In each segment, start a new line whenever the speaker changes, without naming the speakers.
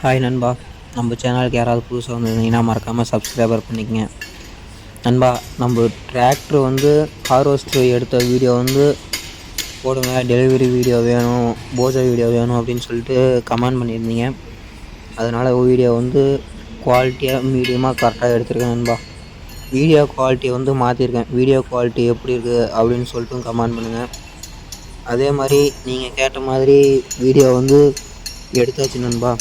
Hi நண்பா, நம்ம சேனலுக்கு யாராவது புதுசாக வந்திருந்தீங்கன்னா மறக்காமல் சப்ஸ்கிரைபர் பண்ணிக்கங்க நண்பா. நம்ம டிராக்டர் வந்து ஹார்வெஸ்டர் எடுத்த வீடியோ வந்து போடுங்க, டெலிவரி வீடியோ வேணும், போஜா வீடியோ வேணும் அப்படின்னு சொல்லிட்டு கமெண்ட் பண்ணியிருந்தீங்க. அதனால் வீடியோ வந்து குவாலிட்டியாக மீடியமாக கரெக்டாக எடுத்திருக்கேன் நண்பா. வீடியோ குவாலிட்டி வந்து மாற்றிருக்கேன். வீடியோ குவாலிட்டி எப்படி இருக்குது அப்படின்னு சொல்லிட்டு கமெண்ட் பண்ணுங்கள். அதே மாதிரி நீங்கள் கேட்ட மாதிரி வீடியோ வந்து எடுத்தாச்சு நண்பா.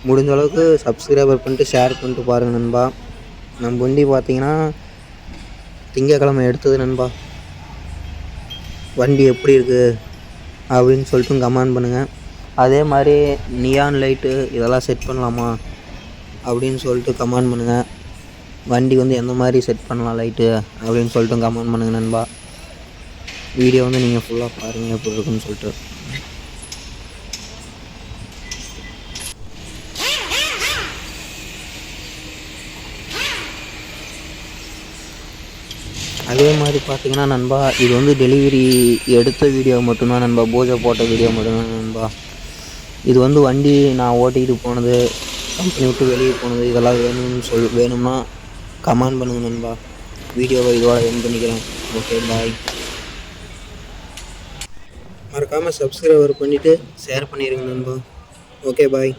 முடிஞ்ச அளவுக்கு சப்ஸ்கிரைபர் பண்ணிட்டு ஷேர் பண்ணிட்டு பாருங்கள் நண்பா. நம்ம வண்டி பார்த்தீங்கன்னா திங்கக்கிழமை எடுத்தது நண்பா. வண்டி எப்படி இருக்குது அப்படின்னு சொல்லிட்டு கமெண்ட் பண்ணுங்கள். அதே மாதிரி நியான் லைட்டு இதெல்லாம் செட் பண்ணலாமா அப்படின்னு சொல்லிட்டு கமெண்ட் பண்ணுங்கள். வண்டி வந்து எந்த மாதிரி செட் பண்ணலாம் லைட்டு அப்படின்னு சொல்லிட்டு கமெண்ட் பண்ணுங்கள் நண்பா. வீடியோ வந்து நீங்கள் ஃபுல்லாக பாருங்கள் எப்படி இருக்குன்னு சொல்லிட்டு. அதே மாதிரி பார்த்தீங்கன்னா நண்பா, இது வந்து டெலிவரி எடுத்த வீடியோ மட்டும்தான் நண்பா, போஜா போட்ட வீடியோ மட்டும்தான் நண்பா. இது வந்து வண்டி நான் ஓட்டிகிட்டு போனது, கம்பெனி விட்டு வெளியே போனது, இதெல்லாம் வேணும்னா கமெண்ட் பண்ணுங்கள் நண்பா. வீடியோவை இதோட எண்ட் பண்ணிக்கிறேன். ஓகே, பாய். மறக்காமல் சப்ஸ்கிரைபர் பண்ணிவிட்டு ஷேர் பண்ணிடுங்க நண்பா. ஓகே, பாய்.